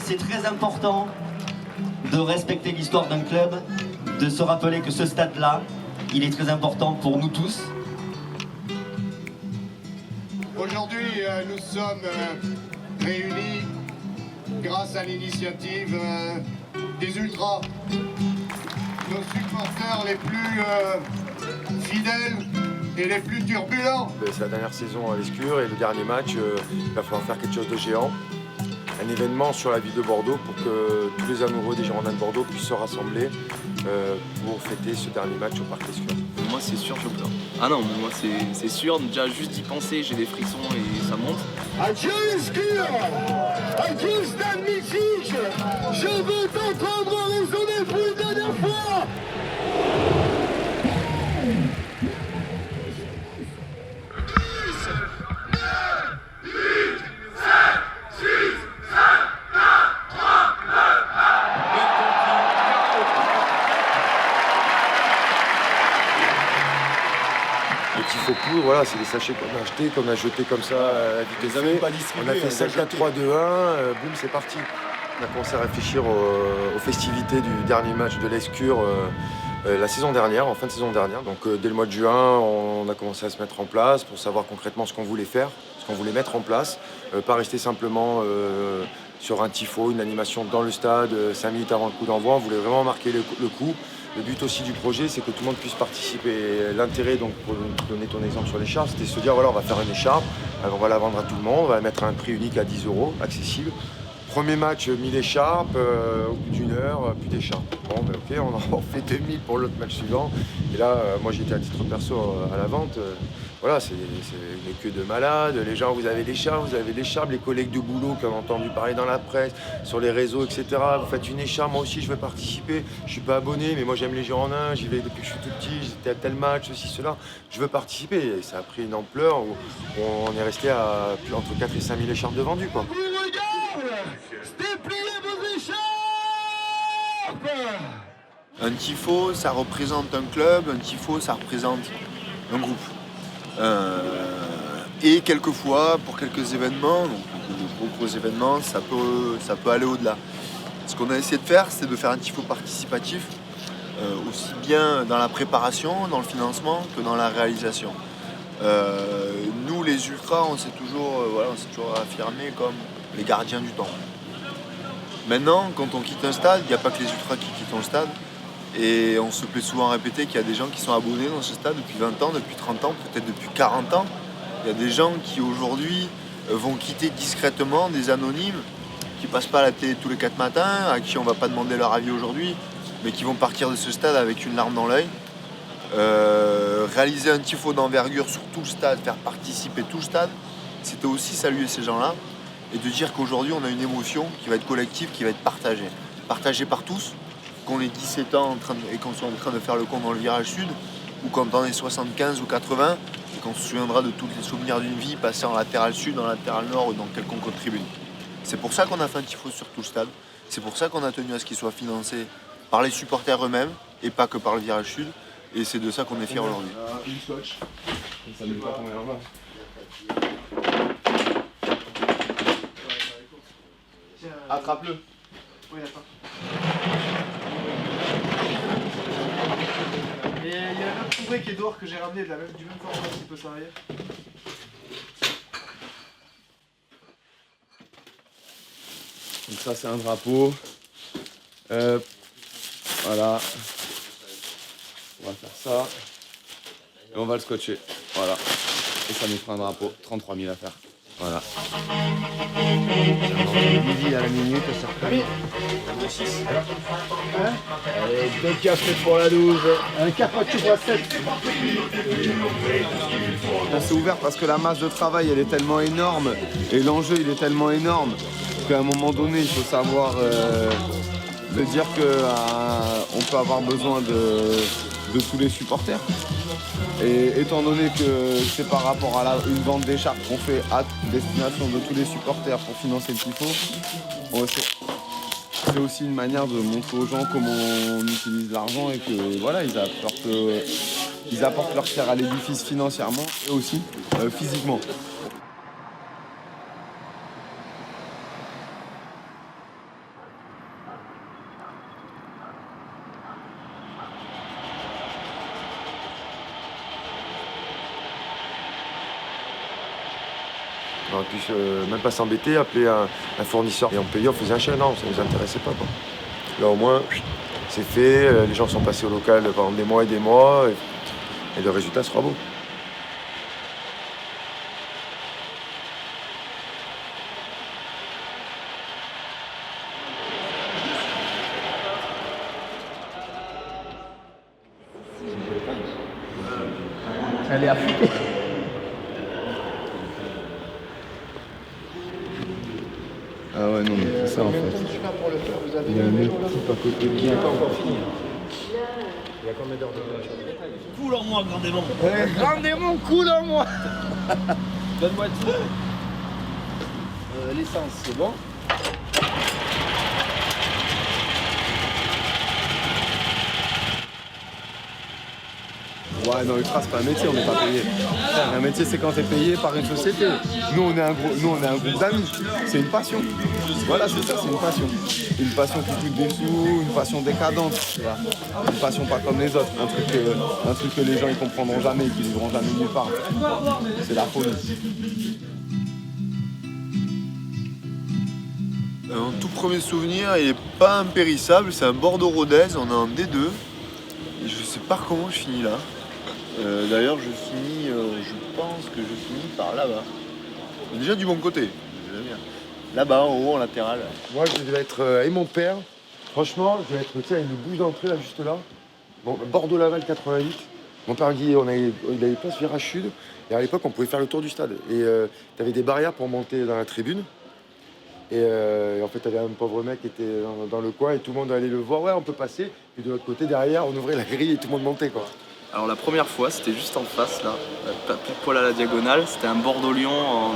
c'est très important de respecter l'histoire d'un club, de se rappeler que ce stade-là, il est très important pour nous tous. Aujourd'hui, nous sommes réunis grâce à l'initiative des Ultras, nos supporters les plus fidèles et les plus turbulents. C'est la dernière saison à l'Escure et le dernier match, il va falloir faire quelque chose de géant. Un événement sur la ville de Bordeaux pour que tous les amoureux des Girondins de Bordeaux puissent se rassembler pour fêter ce dernier match au Parc Escure. Moi c'est sûr je pleure. Ah non, mais moi c'est sûr, déjà juste d'y penser, j'ai des frissons et ça monte. Adieu Escure, adieu Stade mythique, je veux t'entendre résonner pour une dernière fois. Voilà, c'est des sachets qu'on a achetés, qu'on a jetés comme ça à vitesse V. On a fait 5, 4, 3, 2, 1, boum, c'est parti. On a commencé à réfléchir aux festivités du dernier match de l'Escure la saison dernière, en fin de saison dernière. Donc dès le mois de juin, on a commencé à se mettre en place pour savoir concrètement ce qu'on voulait faire, ce qu'on voulait mettre en place. Pas rester simplement sur un tifo, une animation dans le stade, 5 minutes avant le coup d'envoi. On voulait vraiment marquer le coup. Le but aussi du projet, c'est que tout le monde puisse participer. L'intérêt, donc, pour donner ton exemple sur l'écharpe, c'était de se dire, voilà, on va faire une écharpe, on va la vendre à tout le monde, on va la mettre à un prix unique à 10 €, accessible. Premier match, 1000 écharpes, au bout d'une heure, plus d'écharpes. Bon, ben ok, on en fait 2000 pour l'autre match suivant. Et là, moi j'étais à titre perso à la vente. Voilà, c'est une queue de malades. Les gens, vous avez l'écharpe, les collègues de boulot qui ont entendu parler dans la presse, sur les réseaux, etc. Vous faites une écharpe, moi aussi je veux participer. Je suis pas abonné, mais moi j'aime les Girondins, j'y vais depuis que je suis tout petit, j'étais à tel match, ceci, cela. Je veux participer. Et ça a pris une ampleur où on est resté à entre 4 et 5 000 écharpes de vendues, quoi. Un tifo, ça représente un club, un tifo, ça représente un groupe. Et quelquefois, pour quelques événements, donc de gros événements, ça peut aller au-delà. Ce qu'on a essayé de faire, c'est de faire un tifo participatif, aussi bien dans la préparation, dans le financement, que dans la réalisation. Nous, les ultras, on s'est toujours affirmés comme les gardiens du temps. Maintenant, quand on quitte un stade, il n'y a pas que les ultras qui quittent le stade. Et on se plaît souvent à répéter qu'il y a des gens qui sont abonnés dans ce stade depuis 20 ans, depuis 30 ans, peut-être depuis 40 ans. Il y a des gens qui aujourd'hui vont quitter discrètement, des anonymes, qui passent pas à la télé tous les 4 matins, à qui on ne va pas demander leur avis aujourd'hui, mais qui vont partir de ce stade avec une larme dans l'œil. Réaliser un tifo d'envergure sur tout le stade, faire participer tout le stade, c'était aussi saluer ces gens-là et de dire qu'aujourd'hui on a une émotion qui va être collective, qui va être partagée. Partagée par tous, qu'on ait 17 ans et qu'on soit en train de faire le compte dans le virage sud, ou quand on est 75 ou 80, et qu'on se souviendra de tous les souvenirs d'une vie passée en latéral sud, en latéral nord ou dans quelconque autre tribune. C'est pour ça qu'on a fait un tifo sur tout le stade, c'est pour ça qu'on a tenu à ce qu'il soit financé par les supporters eux-mêmes, et pas que par le virage sud, et c'est de ça qu'on est fiers aujourd'hui. Une scotch, ça ne met pas tomber en bas. Attrape-le. Oui, attends. Et il y a un autre couvret qui est dehors que j'ai ramené du même format s'il peut servir. Donc ça c'est un drapeau. Voilà. On va faire ça. Et on va le scotcher. Voilà. Et ça nous fera un drapeau. 33 000 à faire. Voilà. Midi à la minute, ça repart. Allez, 2 cafés pour la 12. Un carpaccio pour la 7. On s'est ouvert parce que la masse de travail elle est tellement énorme et l'enjeu il est tellement énorme qu'à un moment donné il faut savoir de dire qu'on peut avoir besoin de tous les supporters. Et étant donné que c'est par rapport à une vente d'écharpes qu'on fait à destination de tous les supporters pour financer le tifo, c'est aussi une manière de montrer aux gens comment on utilise l'argent et que voilà, ils apportent leur pierre à l'édifice financièrement et aussi physiquement. On aurait pu même pas s'embêter, appeler un fournisseur et on payait, on faisait un chien. Non, ça ne nous intéressait pas, quoi. Là au moins, c'est fait, les gens sont passés au local pendant des mois et le résultat sera beau. Elle est affûtée. Ah ouais, non, mais c'est ça en fait. Il y a un autre type à côté qui n'est pas encore fini. Il y a combien d'heures de match? Coule en moi, grand démon. Grand démon, coule en moi. Donne-moi tout. L'essence, c'est bon. Ouais, non, Ultra, c'est pas un métier, on n'est pas payé. Un métier, c'est quand t'es payé par une société. Nous, on est un groupe d'amis. C'est une passion. Voilà, c'est ça, c'est une passion. Une passion qui coûte des sous, une passion décadente. Tu vois. Une passion pas comme les autres. Un truc que les gens ils comprendront jamais, qu'ils vivront jamais nulle part. C'est la folie. Un tout premier souvenir, il n'est pas impérissable, c'est un Bordeaux-Rodez, on est en D2. Et je sais pas comment je finis là. D'ailleurs, je pense que je finis par là-bas. Déjà du bon côté. Là-bas, en haut, en latéral. Moi, je devais être avec mon père. Franchement, je devais être, tu sais, une bouche d'entrée là, juste là. Bon, Bordeaux-Laval 88. Mon père Guy, il avait place virage sud. Et à l'époque, on pouvait faire le tour du stade. Et tu avais des barrières pour monter dans la tribune. Et en fait, tu avais un pauvre mec qui était dans le coin et tout le monde allait le voir. Ouais, on peut passer. Et de l'autre côté, derrière, on ouvrait la grille et tout le monde montait, quoi. Alors la première fois, c'était juste en face, là, pile poil à la diagonale. C'était un Bordeaux-Lyon en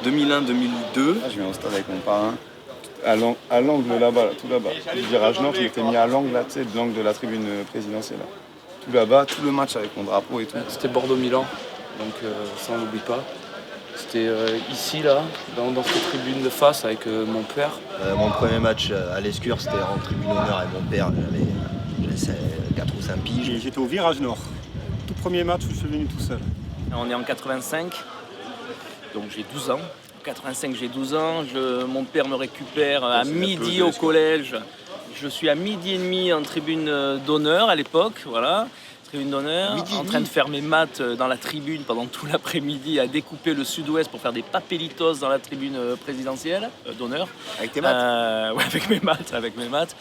2001-2002. Je viens au stade avec mon parrain, à l'angle là-bas, tout là-bas. Le virage nord, je m'étais mis à l'angle, là, tu sais, de l'angle de la tribune présidentielle. Là. Tout là-bas, tout le match avec mon drapeau et tout. C'était Bordeaux-Milan, donc ça on n'oublie pas. C'était ici, là, dans cette tribune de face avec mon père. Mon premier match à l'Escure, c'était en tribune honneur avec mon père. J'avais 4 ou 5 piges. J'étais au virage nord. Tout premier match où je suis venu tout seul. On est en 85, donc j'ai 12 ans. En 85, j'ai 12 ans. Mon père me récupère à midi au collège. Je suis à midi et demi en tribune d'honneur à l'époque, voilà. Tribune d'honneur, en train de faire mes maths dans la tribune pendant tout l'après-midi, à découper le sud-ouest pour faire des papelitos dans la tribune présidentielle d'honneur. Avec tes maths? Ouais, avec mes maths.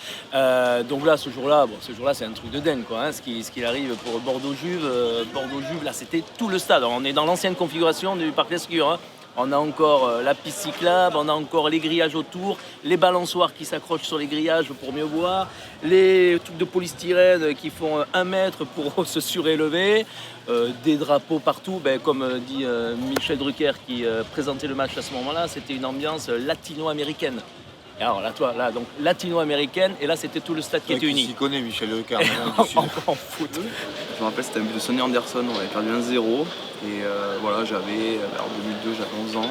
Donc là, ce jour-là, c'est un truc de dingue, quoi. Hein, ce qu'il arrive pour Bordeaux-Juve. Bordeaux-Juve, là, c'était tout le stade. Alors, on est dans l'ancienne configuration du Parc d'Escure. Hein. On a encore la piste cyclable, on a encore les grillages autour, les balançoires qui s'accrochent sur les grillages pour mieux voir, les trucs de polystyrène qui font 1 mètre pour se surélever, des drapeaux partout, comme dit Michel Drucker qui présentait le match à ce moment-là, c'était une ambiance latino-américaine. Et alors là, donc latino-américaine, et là c'était tout le stade qui était uni. Tu connais Michel Drucker en foot. Je me rappelle, c'était un but de Sonny Anderson, on avait perdu 1-0. Et voilà, en 2002, j'avais 11 ans.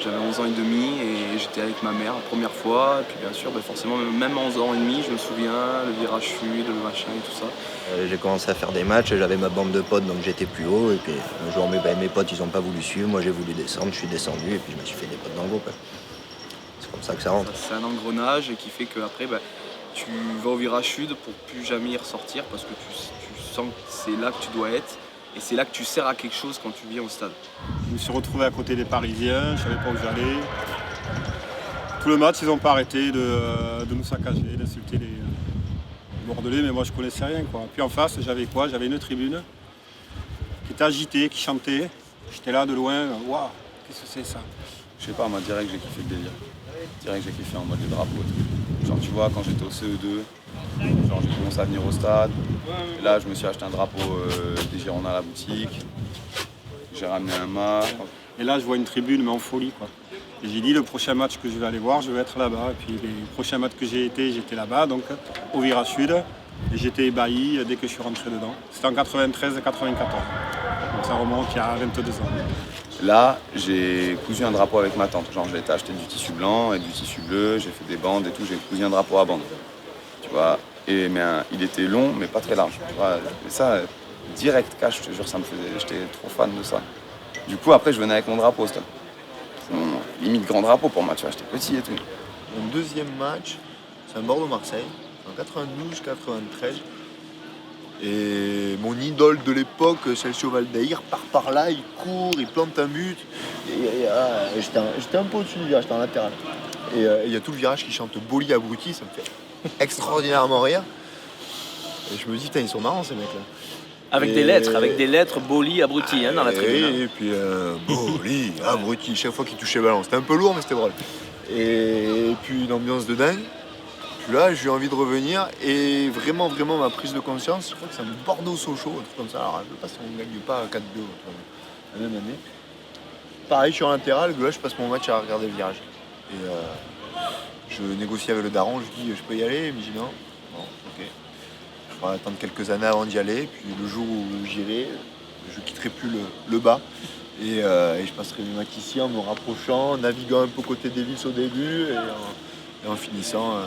J'avais 11 ans et demi et j'étais avec ma mère la première fois. Et puis bien sûr, forcément, même à 11 ans et demi, je me souviens, le virage sud, le machin et tout ça. J'ai commencé à faire des matchs, j'avais ma bande de potes, donc j'étais plus haut. Et puis un jour, mes potes, ils n'ont pas voulu suivre. Moi, j'ai voulu descendre, je suis descendu et puis je me suis fait des potes dans le groupe. C'est comme ça que ça rentre. C'est un engrenage et qui fait qu'après, tu vas au virage sud pour plus jamais y ressortir parce que tu sens que c'est là que tu dois être. Et c'est là que tu sers à quelque chose quand tu viens au stade. Je me suis retrouvé à côté des Parisiens, je ne savais pas où j'allais. Tout le match, ils n'ont pas arrêté de nous saccager, d'insulter les Bordelais, mais moi je ne connaissais rien, quoi. Puis en face, j'avais quoi? J'avais une tribune qui était agitée, qui chantait. J'étais là de loin, waouh, qu'est-ce que c'est ça? Je sais pas, moi direct j'ai kiffé le délire. Direct j'ai kiffé en mode de drapeau. Genre tu vois, quand j'étais au CE2, genre j'ai commencé à venir au stade. Et là je me suis acheté un drapeau des Girondins à la boutique. J'ai ramené un mât. Et là je vois une tribune mais en folie, quoi. Et j'ai dit le prochain match que je vais aller voir, je vais être là-bas. Et puis les prochains matchs que j'étais là-bas, donc au virage sud. Et j'étais ébahi dès que je suis rentré dedans. C'était en 93 et 94. Donc ça remonte il y a 22 ans. Là, j'ai cousu un drapeau avec ma tante. Genre, j'ai été acheter du tissu blanc et du tissu bleu, j'ai fait des bandes et tout, j'ai cousu un drapeau à bande. Tu vois, il était long, mais pas très large. Tu vois, et ça, direct cash, je te jure, ça me faisait. J'étais trop fan de ça. Du coup, après, je venais avec mon drapeau, limite grand drapeau pour moi, tu vois, j'étais petit et tout. Mon deuxième match, c'est un Bordeaux-Marseille, en 92-93. Et mon idole de l'époque, Celso Valdeir, part par là, il court, il plante un but. J'étais un peu au-dessus du virage, j'étais en latéral. Et il y a tout le virage qui chante Boli abruti, ça me fait extraordinairement rire. Et je me dis, putain, ils sont marrants ces mecs-là. Avec des lettres, Boli, abruti, dans la tribune. Et puis Boli, abruti, chaque fois qu'il touchait le ballon. C'était un peu lourd, mais c'était drôle. Et puis une ambiance de dingue. Puis là, j'ai eu envie de revenir. Et vraiment, ma prise de conscience, je crois que c'est un Bordeaux-Sochaux, un truc comme ça. Alors, je ne sais pas si on ne gagne pas 4-2 la même année. Pareil, je suis en latéral, là, je passe mon match à regarder le virage. Et je négocie avec le daron, je dis, je peux y aller? Il me dit non. Bon, ok. Je vais attendre quelques années avant d'y aller. Puis le jour où j'irai, je ne quitterai plus le bas. Et je passerai mes matchs ici en me rapprochant, en naviguant un peu côté des Villes au début et en finissant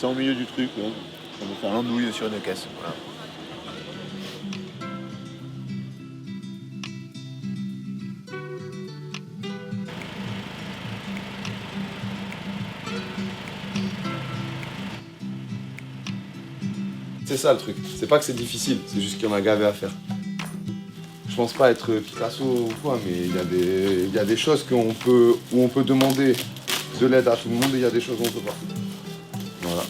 au milieu du truc. Ouais. Ça me faire l'andouille sur une caisse. Voilà. C'est ça le truc. C'est pas que c'est difficile, c'est juste qu'il y en a gavé à faire. Je pense pas être Picasso ou quoi, mais il y a des choses où on peut demander de l'aide à tout le monde et il y a des choses où on peut pas. Voilà.